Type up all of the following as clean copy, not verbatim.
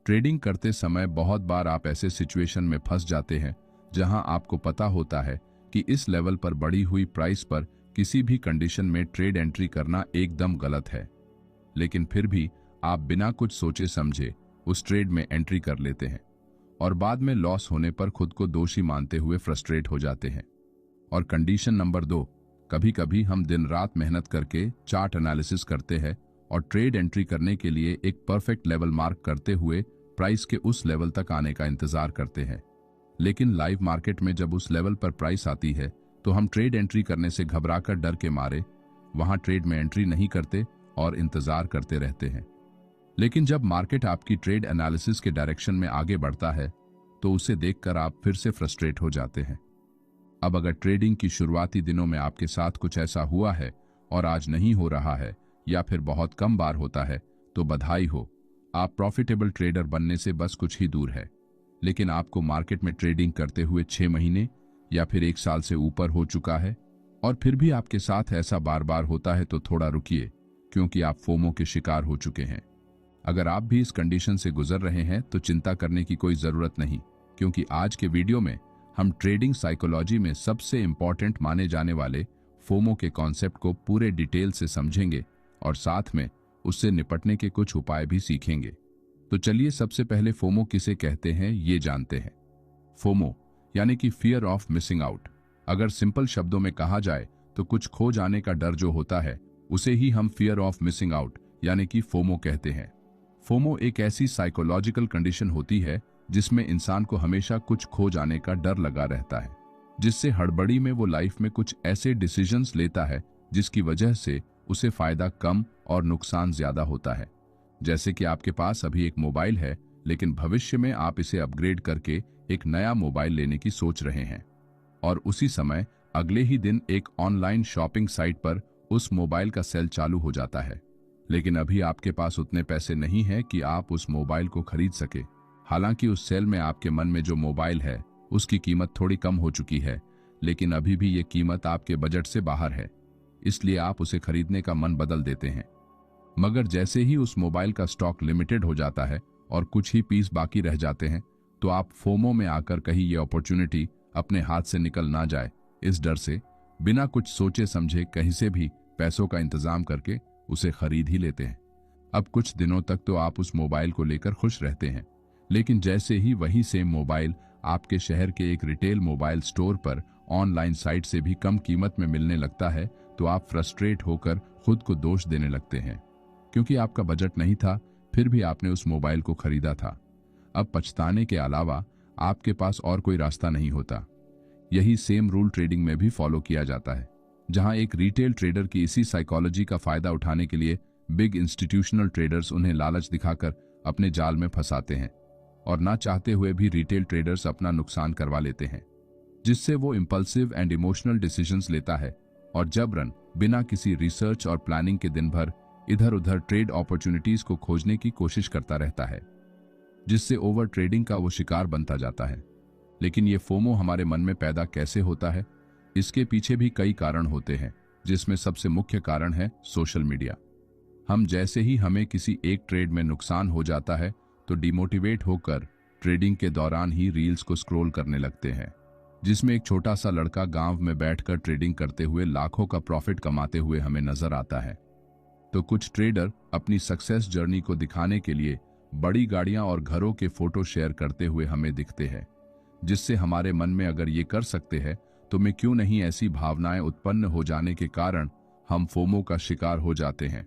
Trading करते समय बहुत बार आप ऐसे सिचुएशन में फंस जाते हैं जहां आपको पता होता है कि इस लेवल पर बढ़ी हुई प्राइस पर किसी भी कंडीशन में ट्रेड एंट्री करना एकदम गलत है, लेकिन फिर भी आप बिना कुछ सोचे समझे उस ट्रेड में एंट्री कर लेते हैं और बाद में लॉस होने पर खुद को दोषी मानते हुए फ्रस्ट्रेट हो जाते हैं। और कंडीशन नंबर 2, कभी कभी हम दिन रात मेहनत करके चार्ट एनालिसिस करते हैं और ट्रेड एंट्री करने के लिए एक परफेक्ट लेवल मार्क करते हुए प्राइस के उस लेवल तक आने का इंतजार करते हैं, लेकिन लाइव मार्केट में जब उस लेवल पर प्राइस आती है तो हम ट्रेड एंट्री करने से घबराकर डर के मारे वहां ट्रेड में एंट्री नहीं करते और इंतजार करते रहते हैं। लेकिन जब मार्केट आपकी ट्रेड एनालिसिस के डायरेक्शन में आगे बढ़ता है तो उसे देखकर आप फिर से फ्रस्ट्रेट हो जाते हैं। अब अगर ट्रेडिंग की शुरुआती दिनों में आपके साथ कुछ ऐसा हुआ है और आज नहीं हो रहा है या फिर बहुत कम बार होता है तो बधाई हो, आप प्रॉफिटेबल ट्रेडर बनने से बस कुछ ही दूर है। लेकिन आपको मार्केट में ट्रेडिंग करते हुए 6 महीने या फिर 1 साल से ऊपर हो चुका है और फिर भी आपके साथ ऐसा बार बार होता है तो थोड़ा रुकिए, क्योंकि आप फोमो के शिकार हो चुके हैं। अगर आप भी इस कंडीशन से गुजर रहे हैं तो चिंता करने की कोई जरूरत नहीं, क्योंकि आज के वीडियो में हम ट्रेडिंग साइकोलॉजी में सबसे इंपॉर्टेंट माने जाने वाले फोमो के कॉन्सेप्ट को पूरे डिटेल से समझेंगे और साथ में उससे निपटने के कुछ उपाय भी सीखेंगे। तो चलिए सबसे पहले फोमो किसे कहते हैं ये जानते हैं। फोमो यानी कि फियर ऑफ मिसिंग आउट। अगर सिंपल शब्दों में कहा जाए तो कुछ खो जाने का डर जो होता है उसे ही हम फियर ऑफ मिसिंग आउट यानी कि फोमो कहते हैं। फोमो एक ऐसी साइकोलॉजिकल कंडीशन होती है जिसमें इंसान को हमेशा कुछ खो जाने का डर लगा रहता है, जिससे हड़बड़ी में वो लाइफ में कुछ ऐसे डिसीजंस लेता है जिसकी वजह से उसे फायदा कम और नुकसान ज्यादा होता है। जैसे कि आपके पास अभी एक मोबाइल है, लेकिन भविष्य में आप इसे अपग्रेड करके एक नया मोबाइल लेने की सोच रहे हैं और उसी समय अगले ही दिन एक ऑनलाइन शॉपिंग साइट पर उस मोबाइल का सेल चालू हो जाता है, लेकिन अभी आपके पास उतने पैसे नहीं हैं कि आप उस मोबाइल को खरीद सके। हालांकि उस सेल में आपके मन में जो मोबाइल है उसकी कीमत थोड़ी कम हो चुकी है, लेकिन अभी भी ये कीमत आपके बजट से बाहर है, इसलिए आप उसे खरीदने का मन बदल देते हैं। मगर जैसे ही उस मोबाइल का स्टॉक लिमिटेड हो जाता है और कुछ ही पीस बाकी रह जाते हैं तो आप फोमो में आकर कहीं ये अपॉर्चुनिटी अपने हाथ से निकल ना जाए, इस डर से बिना कुछ सोचे समझे कहीं से भी पैसों का इंतजाम करके उसे खरीद ही लेते हैं। अब कुछ दिनों तक तो आप उस मोबाइल को लेकर खुश रहते हैं, लेकिन जैसे ही वही सेम मोबाइल आपके शहर के एक रिटेल मोबाइल स्टोर पर ऑनलाइन साइट से भी कम कीमत में मिलने लगता है तो आप फ्रस्ट्रेट होकर खुद को दोष देने लगते हैं, क्योंकि आपका बजट नहीं था फिर भी आपने उस मोबाइल को खरीदा था। अब पछताने के अलावा आपके पास और कोई रास्ता नहीं होता। यही सेम रूल ट्रेडिंग में भी फॉलो किया जाता है, जहां एक रिटेल ट्रेडर की इसी साइकोलॉजी का फायदा उठाने के लिए बिग इंस्टीट्यूशनल ट्रेडर्स उन्हें लालच दिखाकर अपने जाल में फंसाते हैं और ना चाहते हुए भी रिटेल ट्रेडर्स अपना नुकसान करवा लेते हैं, जिससे वो इंपल्सिव एंड इमोशनल डिसीजंस लेता है और जबरन बिना किसी रिसर्च और प्लानिंग के दिन भर इधर उधर ट्रेड अपॉर्चुनिटीज को खोजने की कोशिश करता रहता है, जिससे ओवर ट्रेडिंग का वो शिकार बनता जाता है। लेकिन ये फोमो हमारे मन में पैदा कैसे होता है? इसके पीछे भी कई कारण होते हैं, जिसमें सबसे मुख्य कारण है सोशल मीडिया। हम जैसे ही हमें किसी एक ट्रेड में नुकसान हो जाता है तो डिमोटिवेट होकर ट्रेडिंग के दौरान ही रील्स को स्क्रॉल करने लगते हैं, जिसमें एक छोटा सा लड़का गांव में बैठकर ट्रेडिंग करते हुए लाखों का प्रॉफिट कमाते हुए हमें नजर आता है। तो कुछ ट्रेडर अपनी सक्सेस जर्नी को दिखाने के लिए बड़ी गाड़ियां और घरों के फोटो शेयर करते हुए हमें दिखते हैं, जिससे हमारे मन में अगर ये कर सकते हैं तो मैं क्यों नहीं, ऐसी भावनाएं उत्पन्न हो जाने के कारण हम फोमो का शिकार हो जाते हैं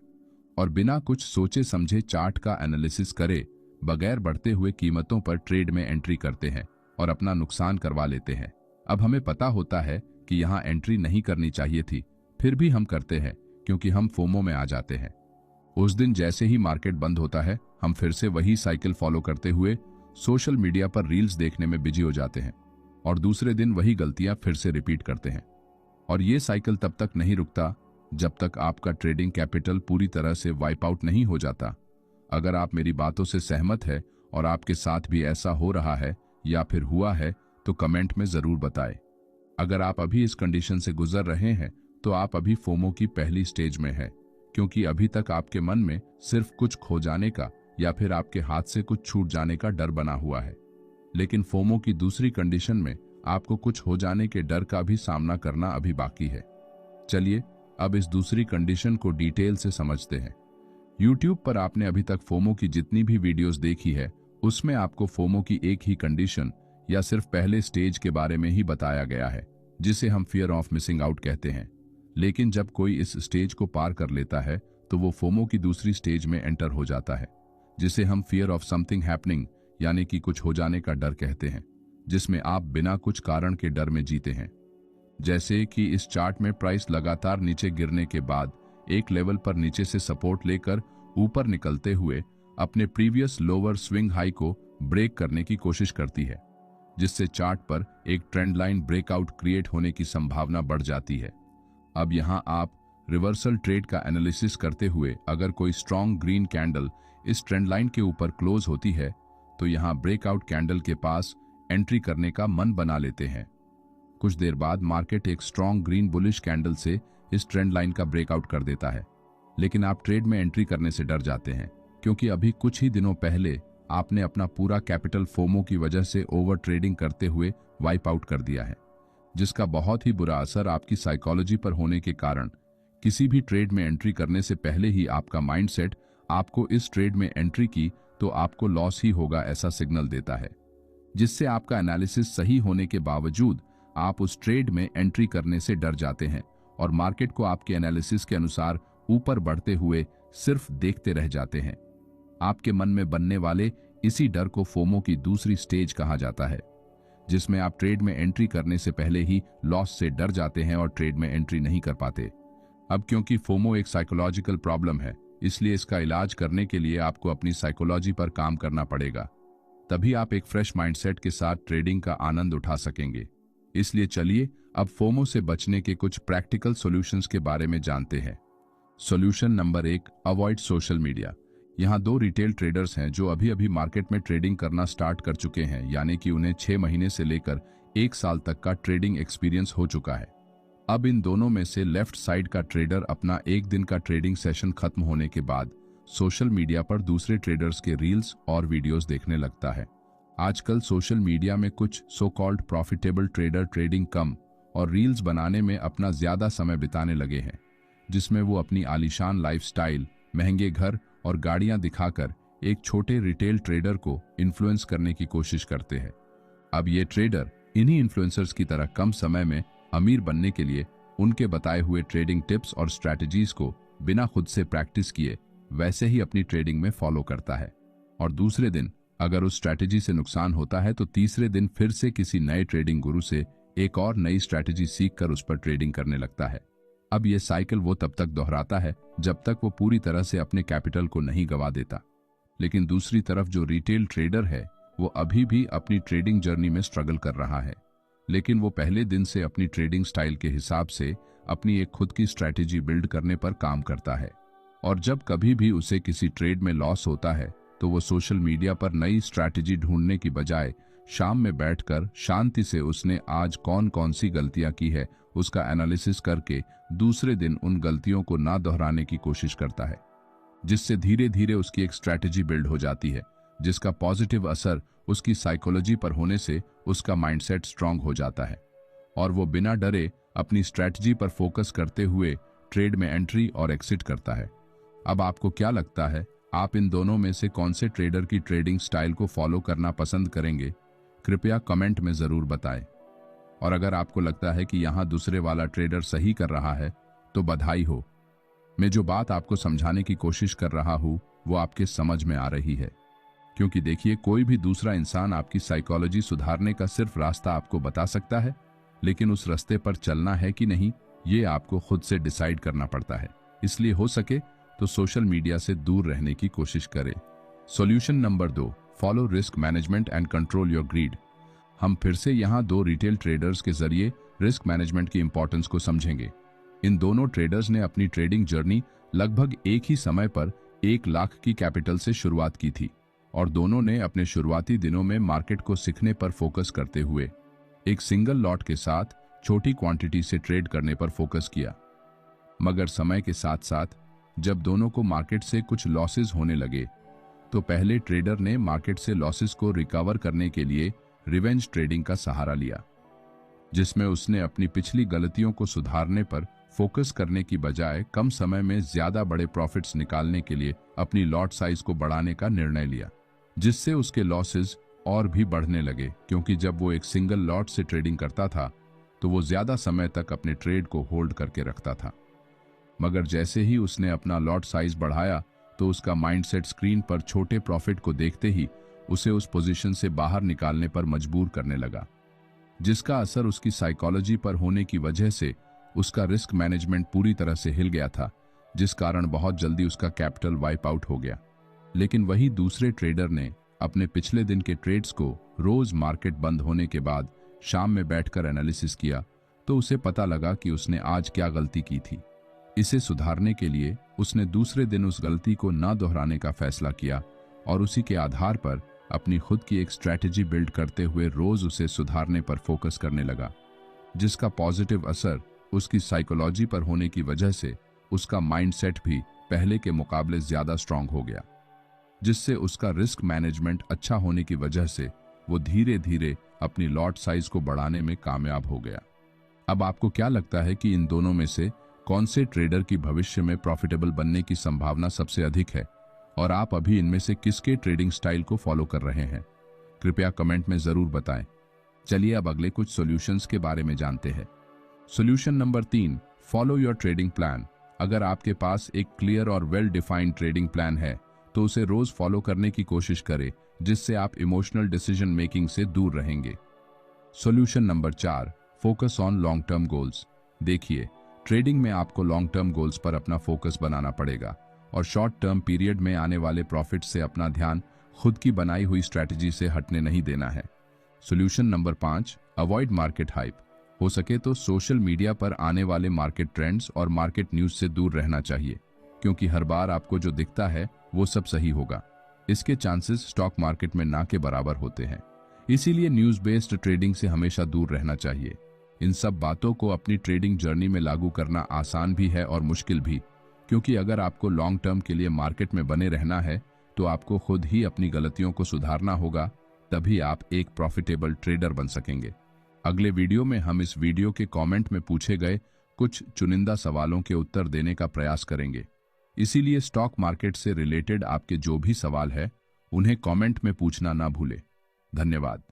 और बिना कुछ सोचे समझे चार्ट का एनालिसिस करे बगैर बढ़ते हुए कीमतों पर ट्रेड में एंट्री करते हैं और अपना नुकसान करवा लेते हैं। अब हमें पता होता है कि यहाँ एंट्री नहीं करनी चाहिए थी, फिर भी हम करते हैं क्योंकि हम फोमो में आ जाते हैं। उस दिन जैसे ही मार्केट बंद होता है हम फिर से वही साइकिल फॉलो करते हुए सोशल मीडिया पर रील्स देखने में बिजी हो जाते हैं और दूसरे दिन वही गलतियां फिर से रिपीट करते हैं। और ये साइकिल तब तक नहीं रुकता जब तक आपका ट्रेडिंग कैपिटल पूरी तरह से वाइप आउट नहीं हो जाता। अगर आप मेरी बातों से सहमत है और आपके साथ भी ऐसा हो रहा है या फिर हुआ है तो कमेंट में जरूर बताएं। अगर आप अभी इस कंडीशन से गुजर रहे हैं तो आप अभी फोमो की पहली स्टेज में है, क्योंकि अभी तक आपके मन में सिर्फ कुछ खो जाने का या फिर आपके हाथ से कुछ छूट जाने का डर बना हुआ है। लेकिन फोमो की दूसरी कंडीशन में आपको कुछ हो जाने के डर का भी सामना करना अभी बाकी है। चलिए अब इस दूसरी कंडीशन को डिटेल से समझते हैं। YouTube पर आपने अभी तक फोमो की जितनी भी वीडियोस देखी है, उसमें आपको फोमो की एक ही कंडीशन या सिर्फ पहले स्टेज के बारे में ही बताया गया है, जिसे हम फियर ऑफ मिसिंग आउट कहते हैं। लेकिन जब कोई इस स्टेज को पार कर लेता है तो वो फोमो की दूसरी स्टेज में एंटर हो जाता है, जिसे हम फियर ऑफ समथिंग हैपनिंग यानी कि कुछ हो जाने का डर कहते हैं, जिसमें आप बिना कुछ कारण के डर में जीते हैं। जैसे कि इस चार्ट में प्राइस लगातार नीचे गिरने के बाद एक लेवल पर नीचे से सपोर्ट लेकर ऊपर निकलते हुए अपने प्रीवियस लोअर स्विंग हाई को ब्रेक करने की कोशिश करती है, जिससे चार्ट पर एक ट्रेंड लाइन ब्रेकआउट क्रिएट होने की संभावना बढ़ जाती है। अब यहां आप रिवर्सल ट्रेड का एनालिसिस करते हुए अगर कोई स्ट्रॉन्ग ग्रीन कैंडल इस ट्रेंड लाइन के ऊपर क्लोज होती है तो यहां ब्रेकआउट कैंडल के पास एंट्री करने का मन बना लेते हैं। कुछ देर बाद मार्केट एक स्ट्रॉन्ग ग्रीन बुलिश कैंडल से इस ट्रेंड लाइन का ब्रेकआउट कर देता है, लेकिन आप ट्रेड में एंट्री करने से डर जाते हैं, क्योंकि अभी कुछ ही दिनों पहले आपने अपना पूरा कैपिटल फोमो की वजह से ओवर ट्रेडिंग करते हुए वाइप आउट कर दिया है, जिसका बहुत ही बुरा असर आपकी साइकोलॉजी पर होने के कारण किसी भी ट्रेड में एंट्री करने से पहले ही आपका माइंडसेट आपको इस ट्रेड में एंट्री की तो आपको लॉस ही होगा ऐसा सिग्नल देता है, जिससे आपका एनालिसिस सही होने के बावजूद आप उस ट्रेड में एंट्री करने से डर जाते हैं और मार्केट को आपके एनालिसिस के अनुसार ऊपर बढ़ते हुए सिर्फ देखते रह जाते हैं। आपके मन में बनने वाले इसी डर को फोमो की दूसरी स्टेज कहा जाता है, जिसमें आप ट्रेड में एंट्री करने से पहले ही लॉस से डर जाते हैं और ट्रेड में एंट्री नहीं कर पाते। अब क्योंकि फोमो एक साइकोलॉजिकल प्रॉब्लम है, इसलिए इसका इलाज करने के लिए आपको अपनी साइकोलॉजी पर काम करना पड़ेगा, तभी आप एक फ्रेश माइंडसेट के साथ ट्रेडिंग का आनंद उठा सकेंगे। इसलिए चलिए अब फोमो से बचने के कुछ प्रैक्टिकल सॉल्यूशंस के बारे में जानते हैं। Solution number 1, avoid social media. यहाँ 2 रिटेल ट्रेडर्स हैं जो अभी अभी मार्केट में ट्रेडिंग करना स्टार्ट कर चुके हैं, यानी कि उन्हें 6 महीने से लेकर 1 साल तक का ट्रेडिंग एक्सपीरियंस हो चुका है। अब इन दोनों में से लेफ्ट साइड का ट्रेडर अपना एक दिन का ट्रेडिंग सेशन खत्म होने के बाद सोशल मीडिया पर दूसरे ट्रेडर्स के रील्स और वीडियोस देखने लगता है। आजकल सोशल मीडिया में कुछ so called profitable trader trading कम और रील्स बनाने में अपना ज्यादा समय बिताने लगे हैं, जिसमें वो अपनी आलीशान लाइफस्टाइल, महंगे घर और गाड़ियां दिखाकर एक छोटे रिटेल ट्रेडर को इन्फ्लुएंस करने की कोशिश करते हैं। अब ये ट्रेडर इन्हीं इन्फ्लुएंसर्स की तरह कम समय में अमीर बनने के लिए उनके बताए हुए ट्रेडिंग टिप्स और स्ट्रैटेजीज को बिना खुद से प्रैक्टिस किए वैसे ही अपनी ट्रेडिंग में फॉलो करता है, और दूसरे दिन अगर उस स्ट्रैटेजी से नुकसान होता है तो तीसरे दिन फिर से किसी नए ट्रेडिंग गुरु से एक और नई स्ट्रैटेजी सीखकर उस पर ट्रेडिंग करने लगता है। अब यह साइकिल वो तब तक दोहराता है जब तक वो पूरी तरह से अपने कैपिटल को नहीं गवा देता। लेकिन दूसरी तरफ जो रिटेल ट्रेडर है वो अभी भी अपनी ट्रेडिंग जर्नी में स्ट्रगल कर रहा है, लेकिन वो पहले दिन से अपनी ट्रेडिंग स्टाइल के हिसाब से अपनी एक खुद की स्ट्रैटेजी बिल्ड करने पर काम करता है, और जब कभी भी उसे किसी ट्रेड में लॉस होता है तो वो सोशल मीडिया पर नई स्ट्रैटेजी ढूंढने की बजाय शाम में बैठकर शांति से उसने आज कौन कौन सी गलतियां की है उसका एनालिसिस करके दूसरे दिन उन गलतियों को ना दोहराने की कोशिश करता है, जिससे धीरे धीरे उसकी एक स्ट्रैटेजी बिल्ड हो जाती है, जिसका पॉजिटिव असर उसकी साइकोलॉजी पर होने से उसका माइंडसेट स्ट्रांग हो जाता है और वो बिना डरे अपनी स्ट्रैटेजी पर फोकस करते हुए ट्रेड में एंट्री और एग्जिट करता है। अब आपको क्या लगता है, आप इन दोनों में से कौन से ट्रेडर की ट्रेडिंग स्टाइल को फॉलो करना पसंद करेंगे? कृपया कमेंट में जरूर बताएं। और अगर आपको लगता है कि यहाँ दूसरे वाला ट्रेडर सही कर रहा है तो बधाई हो। मैं जो बात आपको समझाने की कोशिश कर रहा हूँ वो आपके समझ में आ रही है, क्योंकि देखिए कोई भी दूसरा इंसान आपकी साइकोलॉजी सुधारने का सिर्फ रास्ता आपको बता सकता है, लेकिन उस रास्ते पर चलना है कि नहीं ये आपको खुद से डिसाइड करना पड़ता है। इसलिए हो सके तो सोशल मीडिया से दूर रहने की कोशिश करें। Solution number 2, follow risk management and control your greed. हम फिर से यहाँ 2 रिटेल ट्रेडर्स के जरिए रिस्क मैनेजमेंट की इंपॉर्टेंस को समझेंगे। इन दोनों ट्रेडर्स ने अपनी ट्रेडिंग जर्नी लगभग एक ही समय पर 1 लाख की कैपिटल से शुरुआत की थी, और दोनों ने अपने शुरुआती दिनों में मार्केट को सीखने पर फोकस करते हुए एक सिंगल लॉट के साथ छोटी क्वांटिटी से ट्रेड करने पर फोकस किया। मगर समय के साथ साथ जब दोनों को मार्केट से कुछ लॉसेस होने लगे तो पहले ट्रेडर ने मार्केट से लॉसेस को रिकवर करने के लिए रिवेंज ट्रेडिंग का सहारा लिया, जिसमें उसने अपनी पिछली गलतियों को सुधारने पर फोकस करने की बजाय कम समय में ज्यादा बड़े प्रॉफिट्स निकालने के लिए अपनी लॉट साइज को बढ़ाने का निर्णय लिया, जिससे उसके लॉसेस और भी बढ़ने लगे, क्योंकि जब वो एक सिंगल लॉट से ट्रेडिंग करता था तो वो ज्यादा समय तक अपने ट्रेड को होल्ड करके रखता था। मगर जैसे ही उसने अपना लॉट साइज बढ़ाया तो उसका माइंडसेट स्क्रीन पर छोटे प्रॉफिट को देखते ही उसे उस पोजीशन से बाहर निकालने पर मजबूर करने लगा, जिसका असर उसकी साइकोलॉजी पर होने की वजह से उसका रिस्क मैनेजमेंट पूरी तरह से हिल गया था, जिस कारण बहुत जल्दी उसका कैपिटल वाइप आउट हो गया। लेकिन वही दूसरे ट्रेडर ने अपने पिछले दिन के ट्रेड्स को रोज मार्केट बंद होने के बाद शाम में बैठकर एनालिसिस किया तो उसे पता लगा कि उसने आज क्या गलती की थी। इसे सुधारने के लिए उसने दूसरे दिन उस गलती को न दोहराने का फैसला किया और उसी के आधार पर अपनी खुद की एक स्ट्रैटेजी बिल्ड करते हुए रोज उसे सुधारने पर फोकस करने लगा, जिसका पॉजिटिव असर उसकी साइकोलॉजी पर होने की वजह से उसका माइंडसेट भी पहले के मुकाबले ज्यादा स्ट्रांग हो गया, जिससे उसका रिस्क मैनेजमेंट अच्छा होने की वजह से वो धीरे धीरे अपनी लॉट साइज को बढ़ाने में कामयाब हो गया। अब आपको क्या लगता है कि इन दोनों में से कौन से ट्रेडर की भविष्य में प्रॉफिटेबल बनने की संभावना सबसे अधिक है, और आप अभी इनमें से किसके ट्रेडिंग स्टाइल को फॉलो कर रहे हैं? कृपया कमेंट में जरूर बताएं। चलिए अब अगले कुछ सॉल्यूशंस के बारे में जानते हैं। Solution number 3, follow your trading plan. अगर आपके पास एक क्लियर और वेल डिफाइंड ट्रेडिंग प्लान है तो उसे रोज फॉलो करने की कोशिश करें, जिससे आप इमोशनल डिसीजन मेकिंग से दूर रहेंगे। Solution number 4, focus on long term goals. देखिए, ट्रेडिंग में आपको लॉन्ग टर्म गोल्स पर अपना फोकस बनाना पड़ेगा और शॉर्ट टर्म पीरियड में आने वाले प्रॉफिट से अपना ध्यान खुद की बनाई हुई स्ट्रैटेजी से हटने नहीं देना है। Solution number 5, avoid market hype. हो सके तो सोशल मीडिया पर आने वाले मार्केट ट्रेंड्स और मार्केट न्यूज से दूर रहना चाहिए, क्योंकि हर बार आपको जो दिखता है वो सब सही होगा। इसके चांसेस स्टॉक मार्केट में ना के बराबर होते हैं, इसीलिए न्यूज बेस्ड ट्रेडिंग से हमेशा दूर रहना चाहिए। इन सब बातों को अपनी ट्रेडिंग जर्नी में लागू करना आसान भी है और मुश्किल भी, क्योंकि अगर आपको लॉन्ग टर्म के लिए मार्केट में बने रहना है तो आपको खुद ही अपनी गलतियों को सुधारना होगा, तभी आप एक प्रॉफिटेबल ट्रेडर बन सकेंगे। अगले वीडियो में हम इस वीडियो के कमेंट में पूछे गए कुछ चुनिंदा सवालों के उत्तर देने का प्रयास करेंगे, इसीलिए स्टॉक मार्केट से रिलेटेड आपके जो भी सवाल है उन्हें कमेंट में पूछना ना भूलें। धन्यवाद।